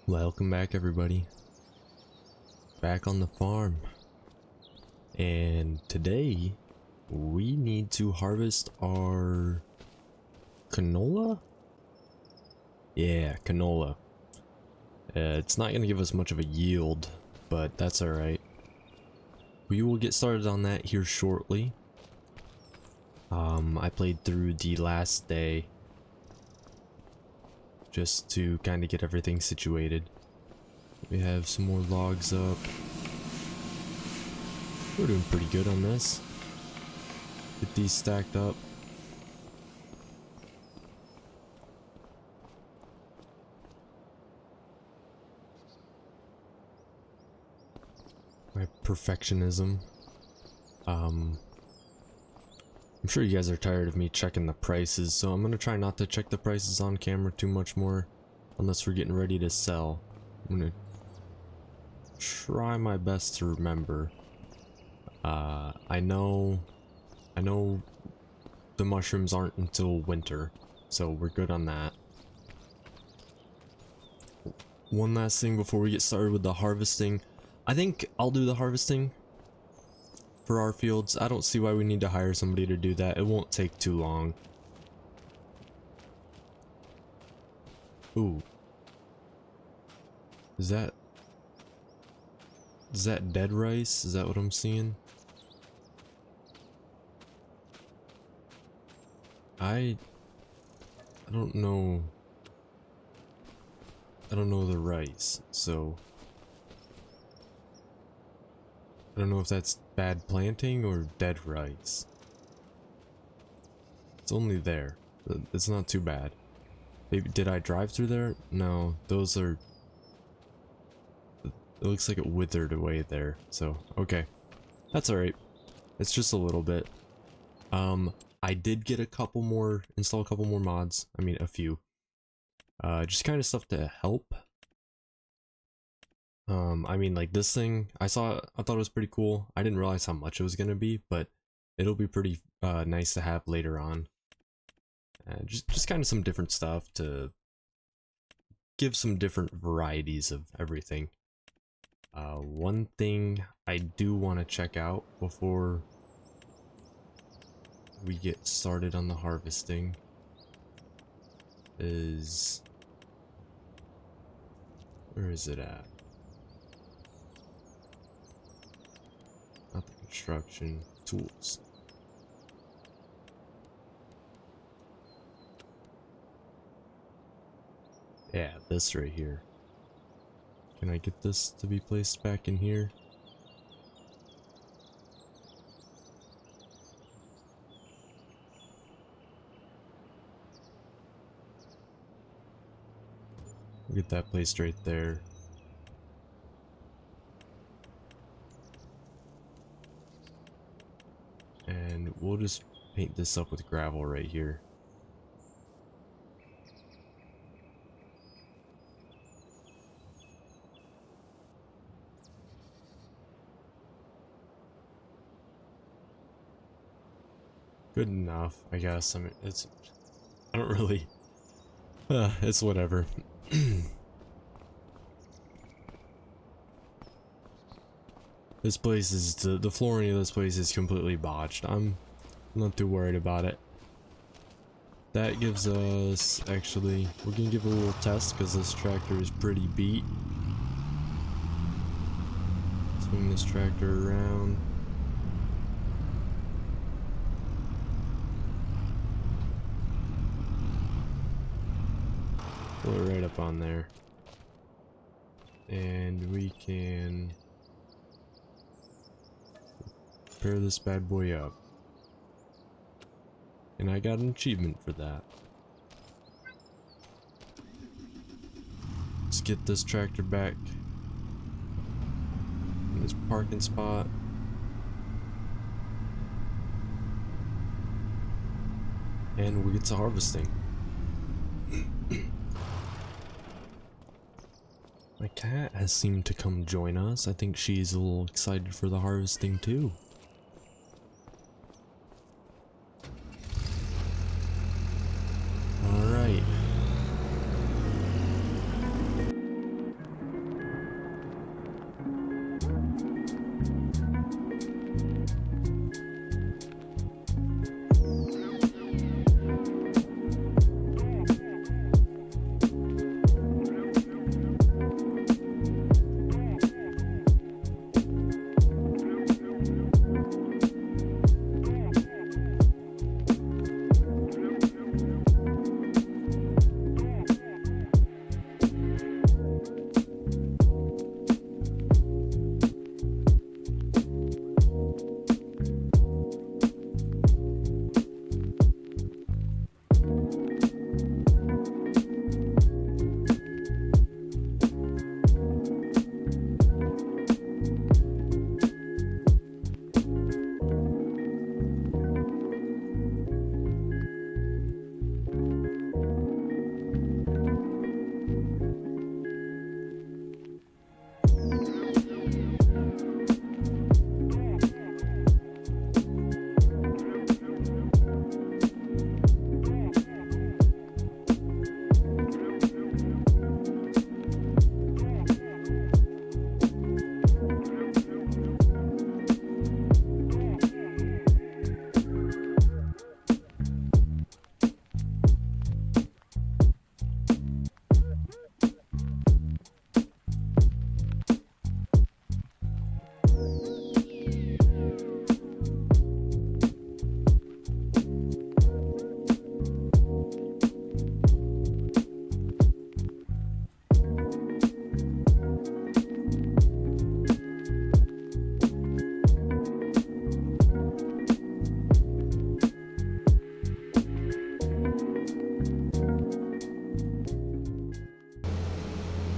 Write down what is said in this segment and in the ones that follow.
Welcome back, everybody. Back on the farm. And today we need to harvest our canola? Yeah, canola. It's not going to give us much of a yield, but that's alright. We will get started on that here shortly. I played through the last day just to kind of get everything situated. We have some more logs up. We're doing pretty good on this. Get these stacked up. My perfectionism. I'm sure you guys are tired of me checking the prices, so I'm gonna try not to check the prices on camera too much more unless we're getting ready to sell. I'm gonna try my best to remember. I know the mushrooms aren't until winter, so we're good on that. One last thing before we get started with the harvesting. I think I'll do the harvesting for our fields. I don't see why we need to hire somebody to do that. It won't take too long. Ooh. Is that dead rice? Is that what I'm seeing? I don't know. I don't know the rice, so I don't know if that's bad planting or dead rice. It's only there. It's not too bad. Maybe, did I drive through there? No, those are... It looks like it withered away there, so okay. That's alright. It's just a little bit. I did get install a couple more mods. I mean, a few. Just kind of stuff to help. I mean, like this thing, I thought it was pretty cool. I didn't realize how much it was gonna be, but it'll be pretty nice to have later on. Just kind of some different stuff to give some different varieties of everything. One thing I do want to check out before we get started on the harvesting is... Where is it at? Not the construction tools. Yeah, this right here. Can I get this to be placed back in here? We'll get that placed right there. And we'll just paint this up with gravel right here. Good enough, I guess. I mean, I don't really... it's whatever. This place is... The flooring of this place is completely botched. I'm not too worried about it. That gives us... Actually, we're gonna give it a little test because this tractor is pretty beat. Swing this tractor around. Pull it right up on there. And we can pair this bad boy up. And I got an achievement for that. Let's get this tractor back in this parking spot. And we get to harvesting. My cat has seemed to come join us. I think she's a little excited for the harvesting too. Alright.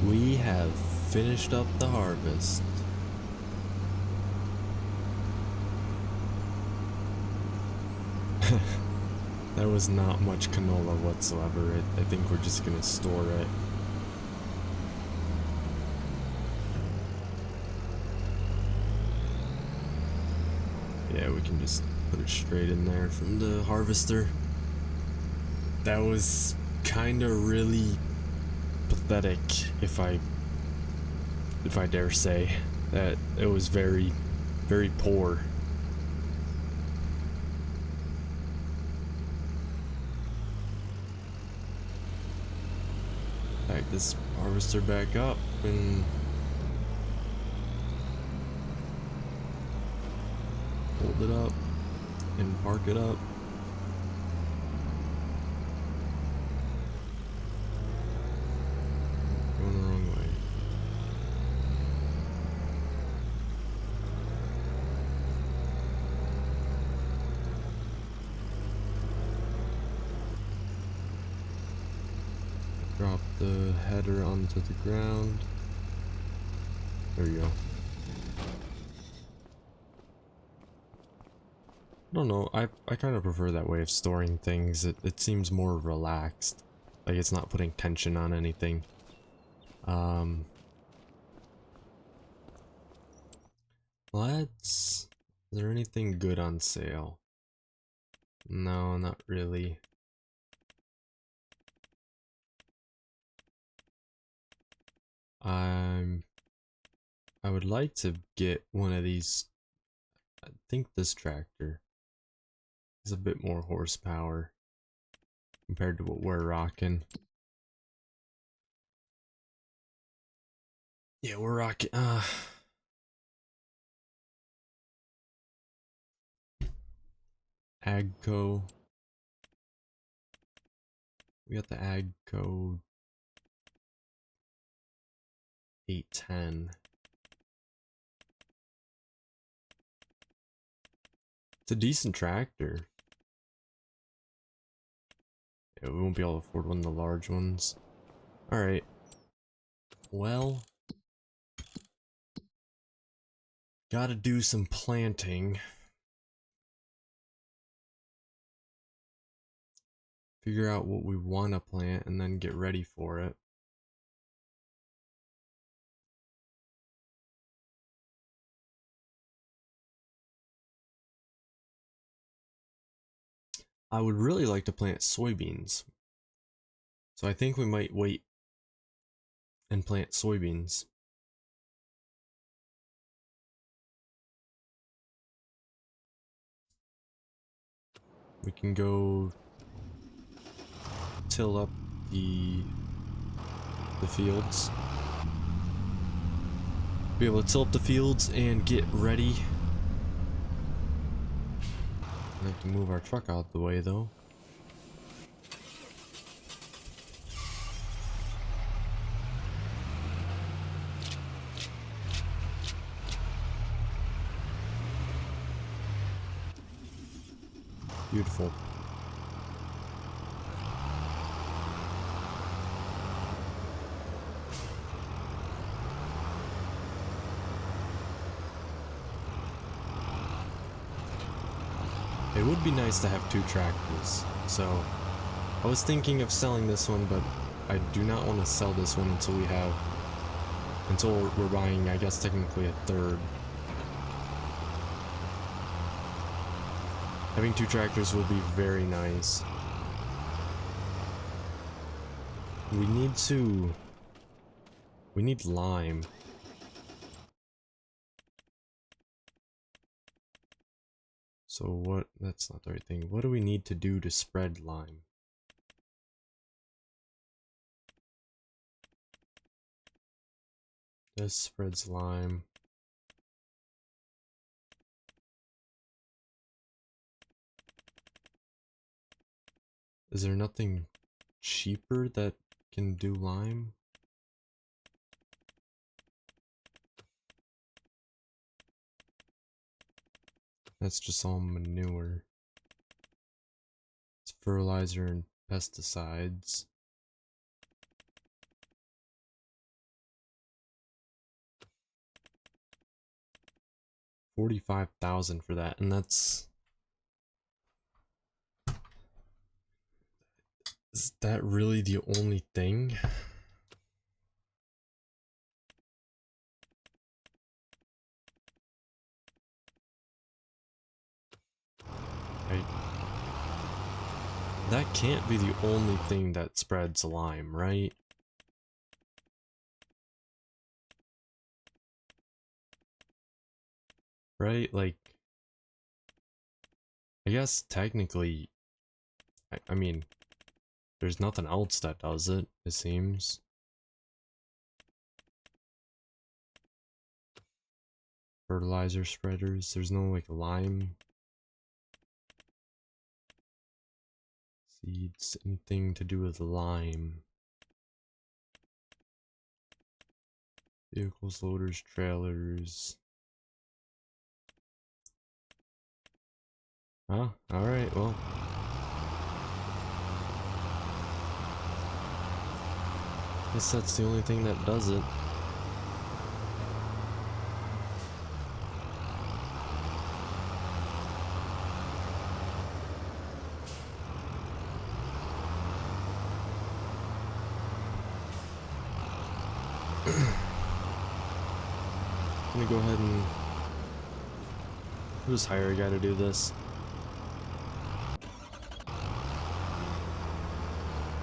We have finished up the harvest. That was not much canola whatsoever. I think we're just gonna store it. Yeah, we can just put it straight in there from the harvester. That was kinda really pathetic, if I dare say. That it was very, very poor. Back this harvester back up and hold it up and park it up. Going the wrong way. Drop the header onto the ground. There we go. I don't know, I kind of prefer that way of storing things. It seems more relaxed. Like it's not putting tension on anything. Is there anything good on sale? No, not really. I would like to get one of these. I think this tractor has a bit more horsepower compared to what we're rocking. Yeah, we're rocking Agco. We got the Agco 810. It's a decent tractor. Yeah, we won't be able to afford one of the large ones. Alright. Well, gotta do some planting. Figure out what we want to plant and then get ready for it. I would really like to plant soybeans. So I think we might wait and plant soybeans. We can go till up the fields. Be able to till up the fields and get ready. I have to move our truck out the way though. Beautiful. It would be nice to have two tractors, so I was thinking of selling this one, but I do not want to sell this one until we're buying, I guess technically a third. Having two tractors will be very nice. We need lime. So what, that's not the right thing. What do we need to do to spread lime? This spreads lime. Is there nothing cheaper that can do lime? That's just all manure. It's fertilizer and pesticides. 45,000 for that, and that's... Is that really the only thing? That can't be the only thing that spreads Lyme, right? Right? Like, I guess technically, I mean, there's nothing else that does it, it seems. Fertilizer spreaders, there's no like Lyme seeds, anything to do with Lyme. Vehicles, loaders, trailers. Oh, alright, well. Guess that's the only thing that does it. I'm gonna go ahead and just hire a guy to do this.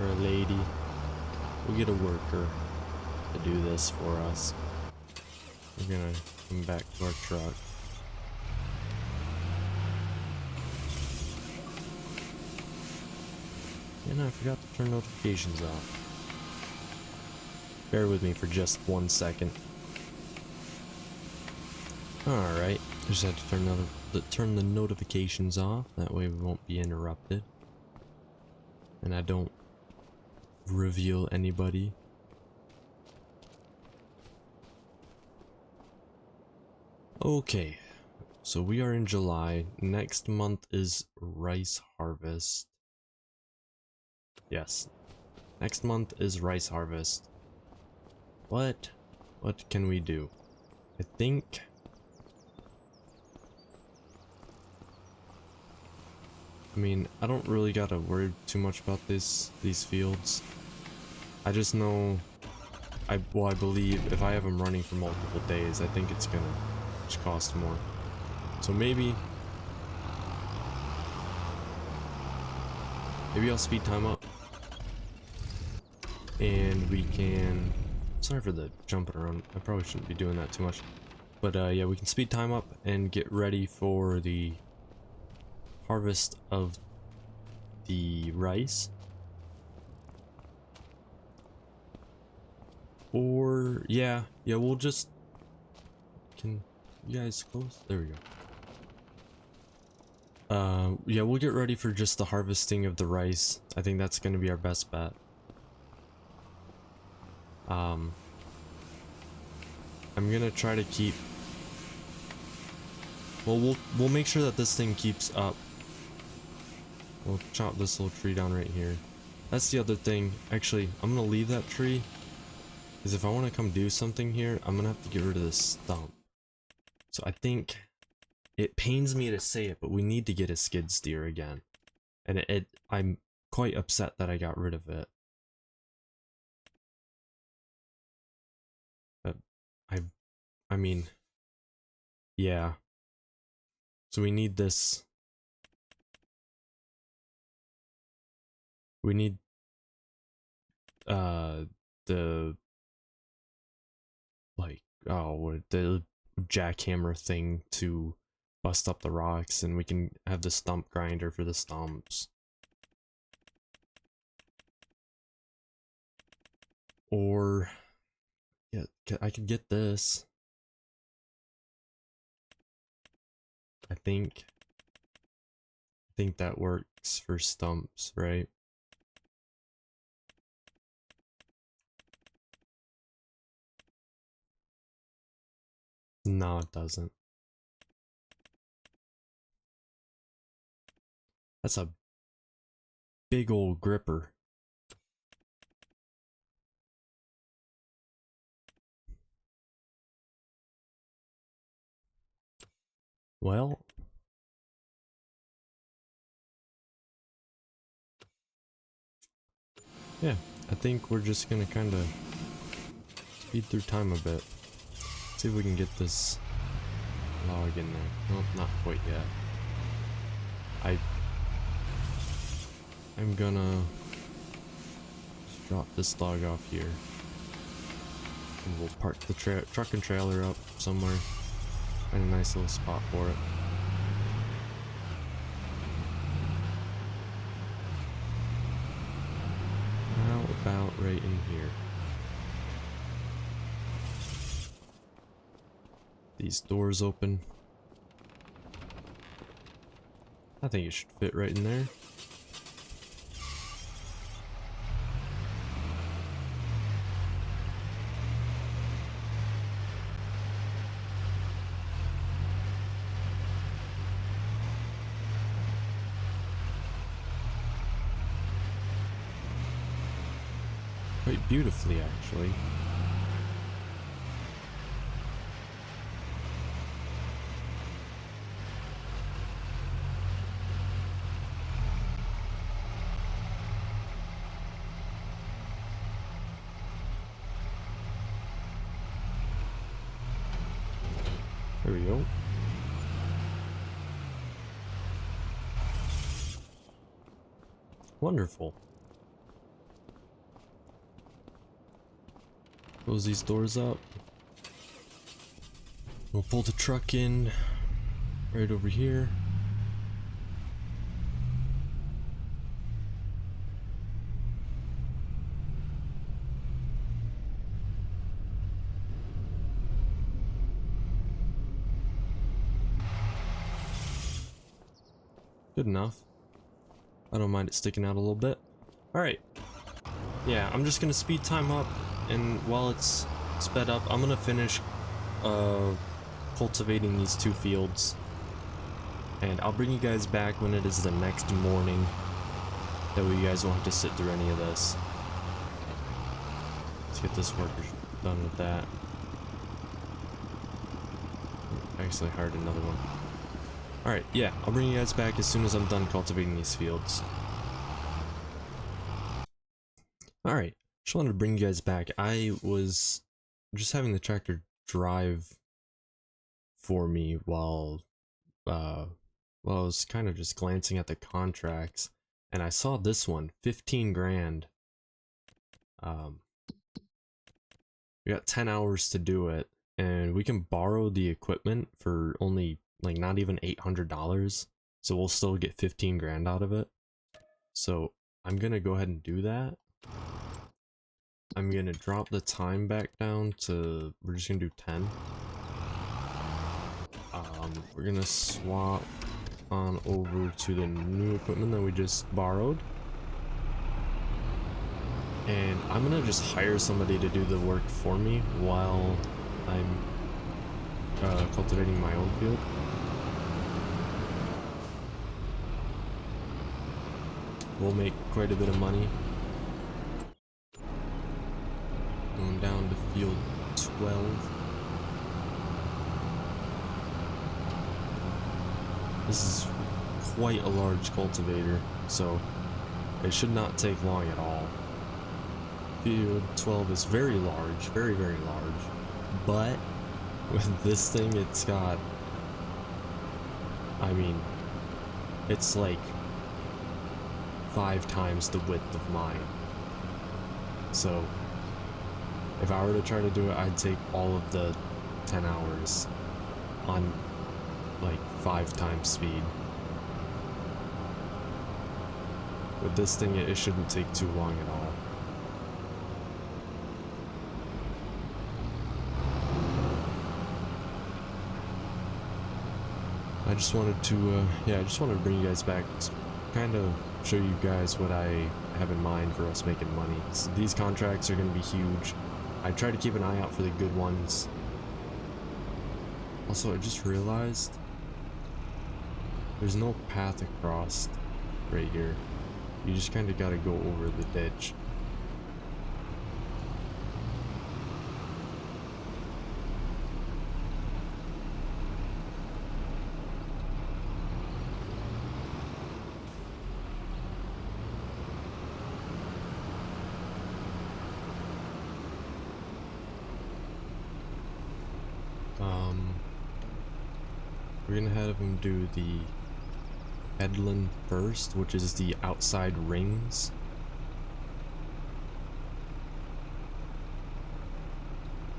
Or a lady. We'll get a worker to do this for us. We're gonna come back to our truck. And I forgot to turn notifications off. Bear with me for just 1 second. Alright, just had to turn the notifications off, that way we won't be interrupted. And I don't reveal anybody. Okay, so we are in July. Next month is rice harvest. Yes, next month is rice harvest. What can we do? I think... I mean, I don't really gotta worry too much about these fields. I just know, I believe if I have them running for multiple days, I think it's gonna just cost more. So maybe I'll speed time up. And we can, sorry for the jumping around, I probably shouldn't be doing that too much. But yeah, we can speed time up and get ready for the harvest of the rice. Or yeah, we'll just, can you guys close? There we go. Yeah, we'll get ready for just the harvesting of the rice. I think that's gonna be our best bet. I'm gonna try to keep, well, we'll make sure that this thing keeps up. We'll chop this little tree down right here. That's the other thing. Actually, I'm gonna leave that tree, because if I want to come do something here, I'm gonna have to get rid of this stump. So I think, it pains me to say it, but we need to get a skid steer again. And I'm quite upset that I got rid of it. But I mean, yeah. So we need this. We need the like, oh, the jackhammer thing to bust up the rocks, and we can have the stump grinder for the stumps. Or yeah, I could get this. I think that works for stumps, right? No, it doesn't. That's a big old gripper. Well, yeah, I think we're just gonna kind of speed through time a bit. See if we can get this log in there. Well, not quite yet. I'm gonna just drop this log off here. And we'll park the truck and trailer up somewhere. Find a nice little spot for it. How about right in here? These doors open. I think it should fit right in there. Quite beautifully, actually. There we go. Wonderful. Close these doors up. We'll pull the truck in right over here. Good enough. I don't mind it sticking out a little bit. Alright. Yeah, I'm just gonna speed time up, and while it's sped up, I'm gonna finish cultivating these 2 fields. And I'll bring you guys back when it is the next morning. That way you guys won't have to sit through any of this. Let's get this work done with that. Actually hired another one. Alright, yeah, I'll bring you guys back as soon as I'm done cultivating these fields. Alright, just wanted to bring you guys back. I was just having the tractor drive for me while I was kind of just glancing at the contracts, and I saw this one, 15 grand. We got 10 hours to do it, and we can borrow the equipment for only like not even $800, so we'll still get 15 grand out of it. So I'm gonna go ahead and do that. I'm gonna drop the time back down to, we're just gonna do 10. We're gonna swap on over to the new equipment that we just borrowed, and I'm gonna just hire somebody to do the work for me while I'm cultivating my own field. We'll make quite a bit of money. Going down to field 12. This is quite a large cultivator, so it should not take long at all. Field 12 is very large, very, very large, but with this thing, it's got, I mean, it's like 5 times the width of mine. So if I were to try to do it, I'd take all of the 10 hours on like 5 times speed. With this thing, it shouldn't take too long at all. I just wanted to, yeah, I just wanted to bring you guys back, kind of show you guys what I have in mind for us making money. So these contracts are going to be huge. I try to keep an eye out for the good ones. Also, I just realized there's no path across right here. You just kind of got to go over the ditch. We're gonna have him do the headland first, which is the outside rings.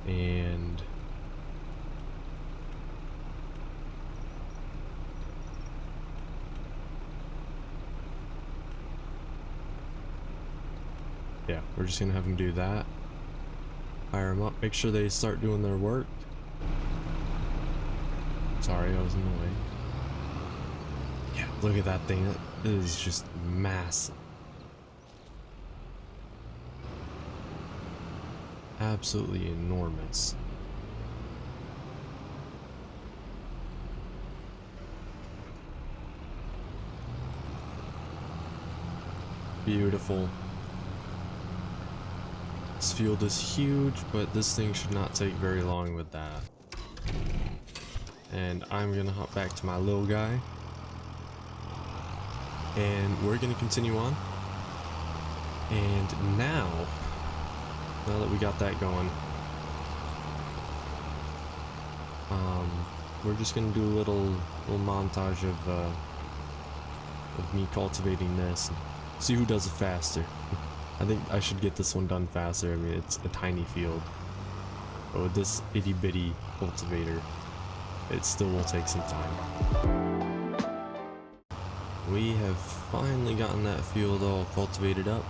And yeah, we're just gonna have him do that. Fire them up, make sure they start doing their work. Sorry, I was in the way. Yeah, look at that thing. That is just massive. Absolutely enormous. Beautiful. This field is huge, but this thing should not take very long with that. And I'm gonna hop back to my little guy. And we're gonna continue on. And now that we got that going, we're just gonna do a little montage of me cultivating this and see who does it faster. I think I should get this one done faster. I mean, it's a tiny field, but with this itty bitty cultivator, it still will take some time. We have finally gotten that field all cultivated up,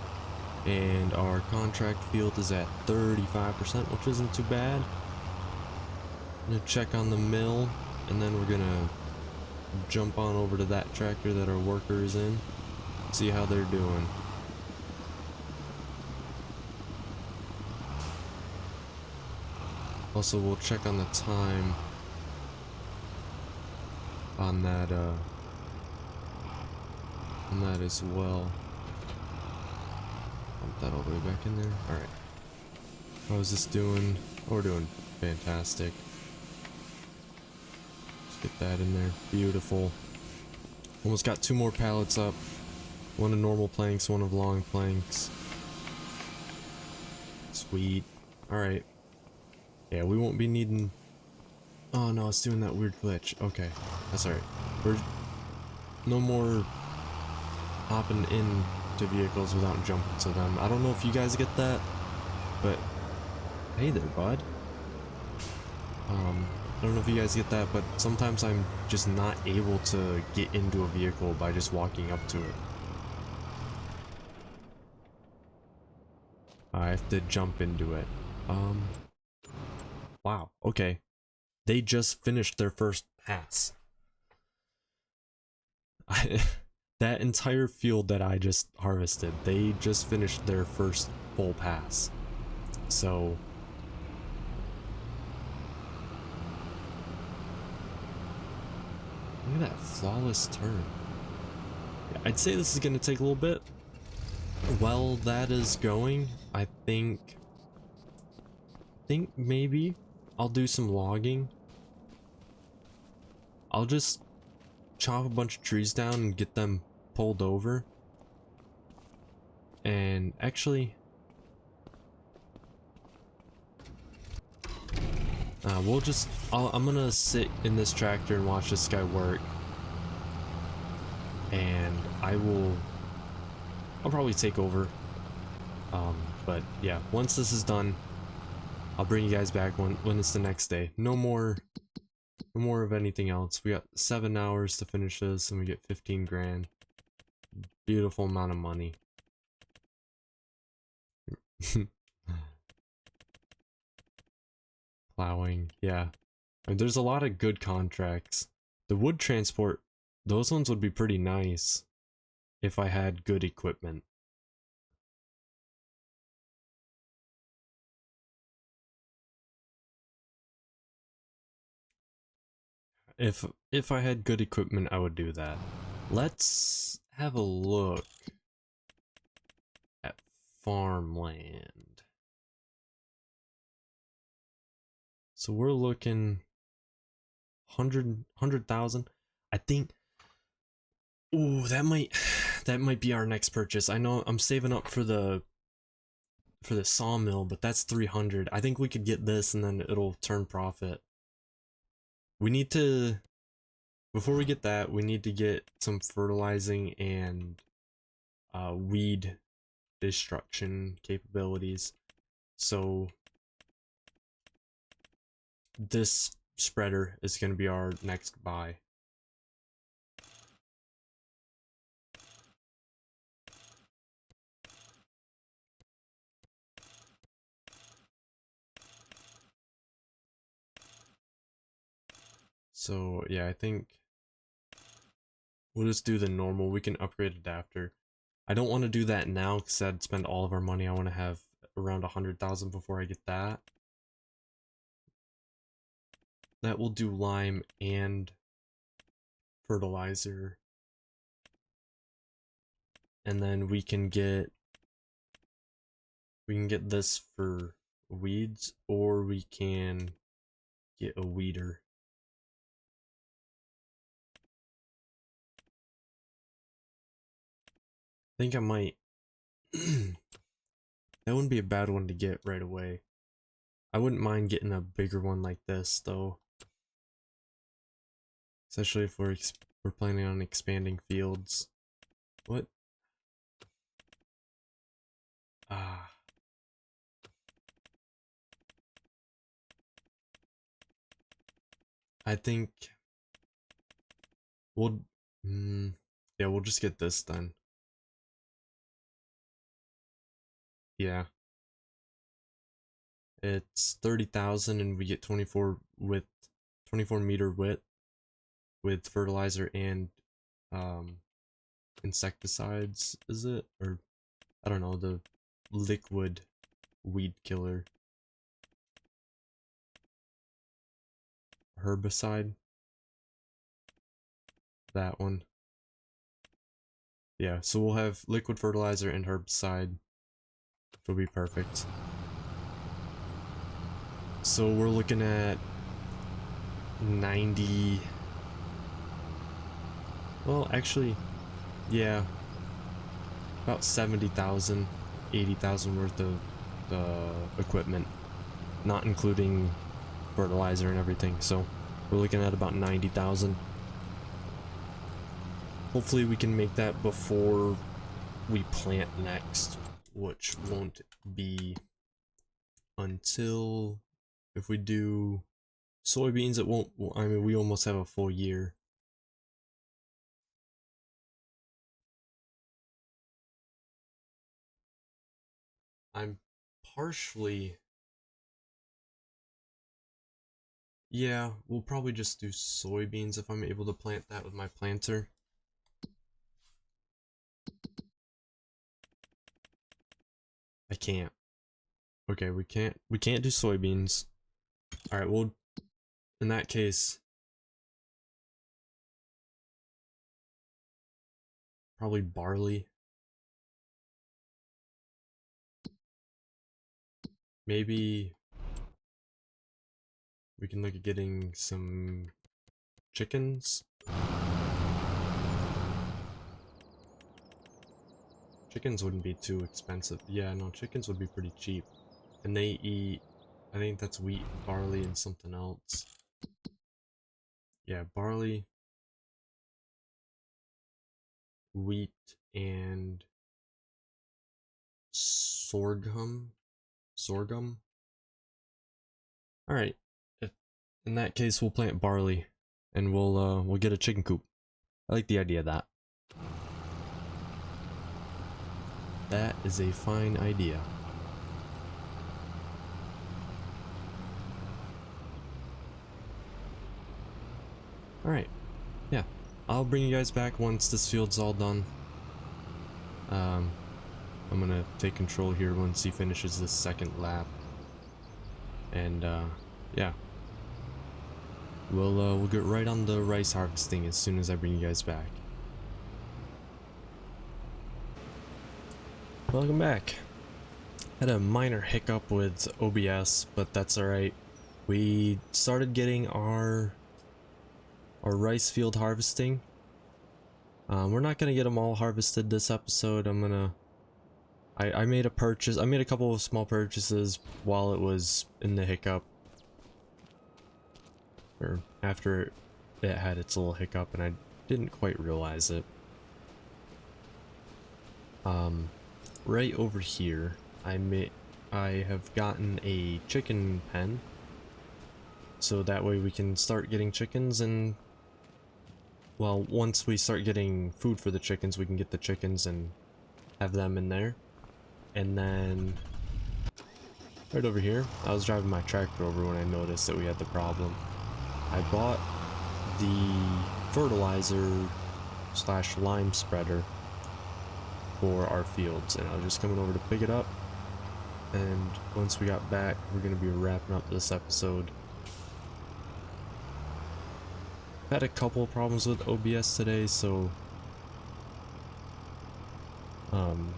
and our contract field is at 35%, which isn't too bad. I'm gonna check on the mill, and then we're gonna jump on over to that tractor that our worker is in, see how they're doing. Also, we'll check on the time on that as well. Pump that all the way back in there. Alright. How is this doing? Oh, we're doing fantastic. Let's get that in there. Beautiful. Almost got 2 more pallets up. One of normal planks, one of long planks. Sweet. Alright. Yeah, we won't be needing... Oh no, it's doing that weird glitch. Okay, that's alright. We're... No more hopping into vehicles without jumping to them. I don't know if you guys get that, but... Hey there, bud. I don't know if you guys get that, but sometimes I'm just not able to get into a vehicle by just walking up to it. I have to jump into it. Wow, okay. They just finished their first pass. That entire field that I just harvested, they just finished their first full pass. So... Look at that flawless turn. I'd say this is going to take a little bit. While that is going, I think maybe I'll do some logging. I'll just chop a bunch of trees down and get them pulled over. And actually, I'm gonna sit in this tractor and watch this guy work. And I'll probably take over. But yeah, once this is done, I'll bring you guys back when it's the next day. No more of anything else. We got 7 hours to finish this and we get 15 grand. Beautiful amount of money. Plowing, yeah. I mean, there's a lot of good contracts. The wood transport, those ones would be pretty nice if I had good equipment. If I had good equipment, I would do that. Let's have a look at farmland. So we're looking 100,000. I think. Ooh, that might be our next purchase. I know I'm saving up for the sawmill, but that's 300. I think we could get this and then it'll turn profit. we need to, before we get that, we need to get some fertilizing and weed destruction capabilities. So this spreader is going to be our next buy. So yeah, I think we'll just do the normal. We can upgrade it after. I don't want to do that now because I'd spend all of our money. I want to have around 100,000 before I get that. That will do lime and fertilizer. And then we can get this for weeds, or we can get a weeder. I think I might that wouldn't be a bad one to get right away. I wouldn't mind getting a bigger one like this though. Especially if we're planning on expanding fields. What? Ah. I think we'll yeah, we'll just get this done. Yeah. It's 30,000 and we get 24 meter width with fertilizer and insecticides, is it? Or I don't know, the liquid weed killer. Herbicide. That one. Yeah, so we'll have liquid fertilizer and herbicide. Which will be perfect. So we're looking at 90. Well, actually, yeah. About 70,000, 80,000 worth of equipment. Not including fertilizer and everything. So we're looking at about 90,000. Hopefully we can make that before we plant next, which won't be until, if we do soybeans, it won't, I mean, we almost have a full year. I'm partially, yeah, we'll probably just do soybeans if I'm able to plant that with my planter. I can't. Okay, we can't do soybeans. Alright, well, in that case, probably barley. Maybe we can look at getting some chickens. Chickens wouldn't be too expensive. Yeah, no, chickens would be pretty cheap. And they eat, I think that's wheat, barley, and something else. Yeah, barley, wheat, and sorghum. Sorghum? Alright. In that case, we'll plant barley. And we'll get a chicken coop. I like the idea of that. That is a fine idea. Alright. Yeah. I'll bring you guys back once this field's all done. I'm gonna take control here once he finishes this second lap. And yeah. We'll get right on the rice harvesting as soon as I bring you guys back. Welcome back. Had a minor hiccup with OBS, but that's alright. We started getting our rice field harvesting. We're not gonna get them all harvested this episode. I made a purchase. I made a couple of small purchases while it was in the hiccup. Or after it had its little hiccup and I didn't quite realize it. Right over here, I have gotten a chicken pen, so that way we can start getting chickens, and well, once we start getting food for the chickens, we can get the chickens and have them in there. And then right over here, I was driving my tractor over when I noticed that we had the problem. I bought the fertilizer / lime spreader for our fields, and I was just coming over to pick it up, and once we got back, we're going to be wrapping up this episode. Had a couple of problems with OBS today, so I'm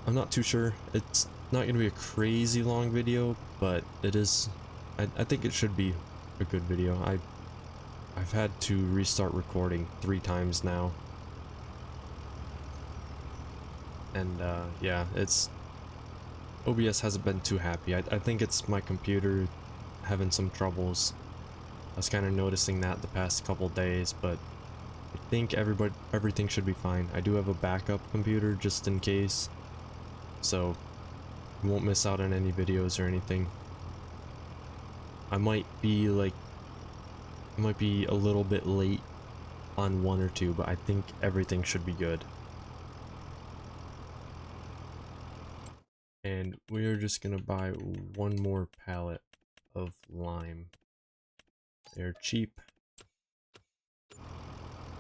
not too sure. It's not going to be a crazy long video, but it is. I think it should be a good video. I've had to restart recording 3 times now. And yeah, OBS hasn't been too happy. I think it's my computer having some troubles. I was kind of noticing that the past couple days, but I think everything should be fine. I do have a backup computer just in case, so you won't miss out on any videos or anything. I might be a little bit late on 1 or 2, but I think everything should be good. And we are just gonna buy 1 more pallet of lime. They're cheap.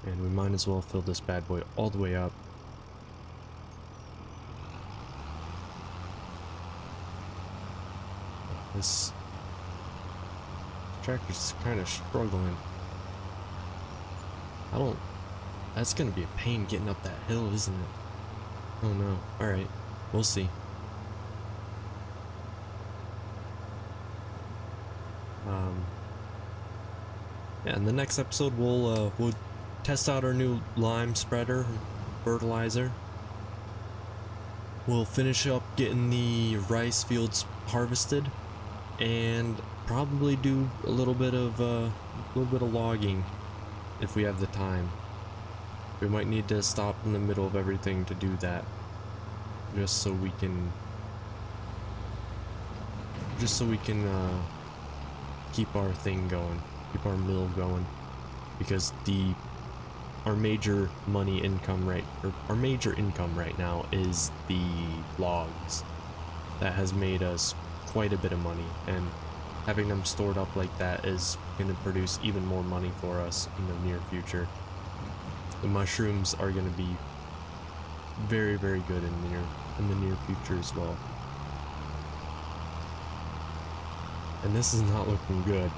And we might as well fill this bad boy all the way up. This tractor's kind of struggling. That's gonna be a pain getting up that hill, isn't it? Oh no. Alright, we'll see. Yeah, in the next episode we'll test out our new lime spreader, fertilizer. We'll finish up getting the rice fields harvested, and probably do a little bit of logging if we have the time. We might need to stop in the middle of everything to do that, just so we can keep our thing going, keep our mill going, because our major income right now is the logs. That has made us quite a bit of money, and having them stored up like that is going to produce even more money for us in the near future. The mushrooms are going to be very, very good in the near future as well. And this is not looking good.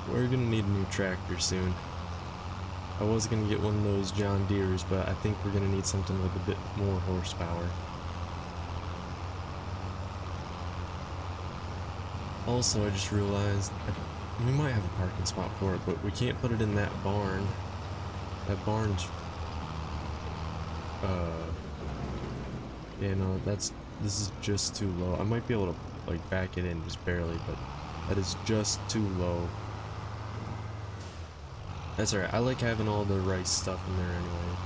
We're gonna need a new tractor soon. I was gonna get one of those John Deere's, but I think we're gonna need something with a bit more horsepower. Also, I just realized we might have a parking spot for it, but we can't put it in that barn. That barn's yeah, no, this is just too low. I might be able to like back it in just barely, but that is just too low. That's alright, I like having all the rice stuff in there anyway.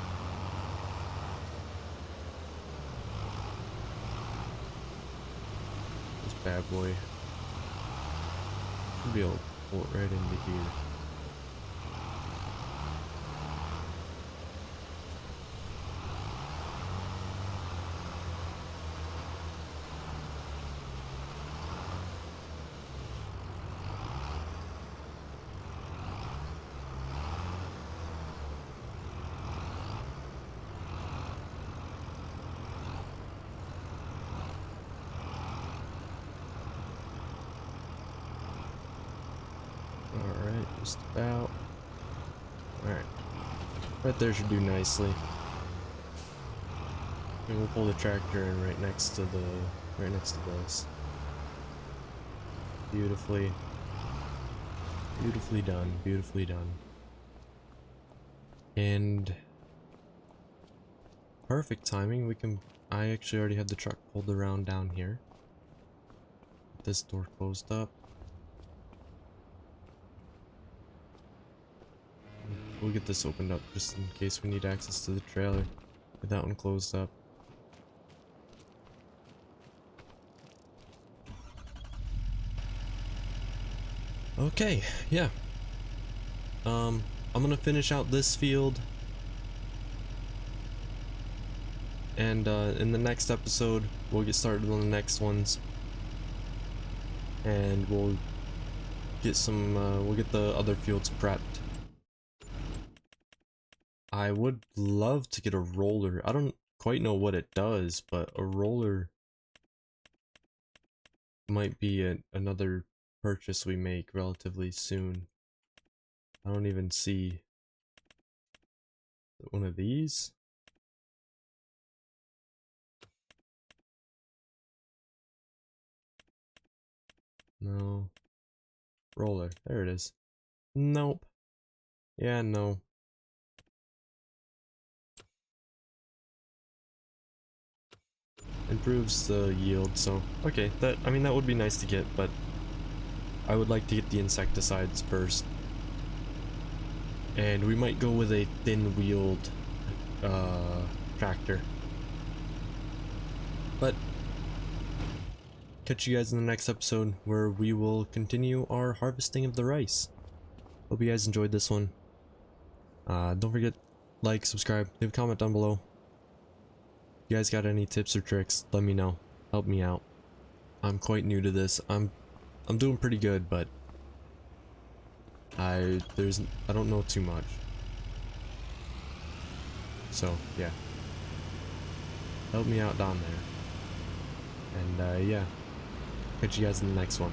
This bad boy should be able to pull it right into here. Alright, just about. Alright. Right there should do nicely. And we'll pull the tractor in right next to this. Beautifully done, beautifully done. And perfect timing, we can I actually already have the truck pulled around down here. This door closed up. We'll get this opened up just in case we need access to the trailer. Get that one closed up. Okay, yeah. I'm gonna finish out this field. And in the next episode, we'll get started on the next ones. And we'll get we'll get the other fields prepped. I would love to get a roller. I don't quite know what it does, but a roller might be another purchase we make relatively soon. I don't even see one of these. No. Roller. There it is. Nope. Yeah, no. Improves the yield, so okay, I mean that would be nice to get, but I would like to get the insecticides first. And we might go with a thin-wheeled tractor. But catch you guys in the next episode where we will continue our harvesting of the rice. Hope you guys enjoyed this one. Don't forget, like, subscribe, leave a comment down below. If you guys got any tips or tricks, let me know. Help me out. I'm quite new to this. I'm doing pretty good, but I don't know too much. So yeah, help me out down there. And yeah, catch you guys in the next one.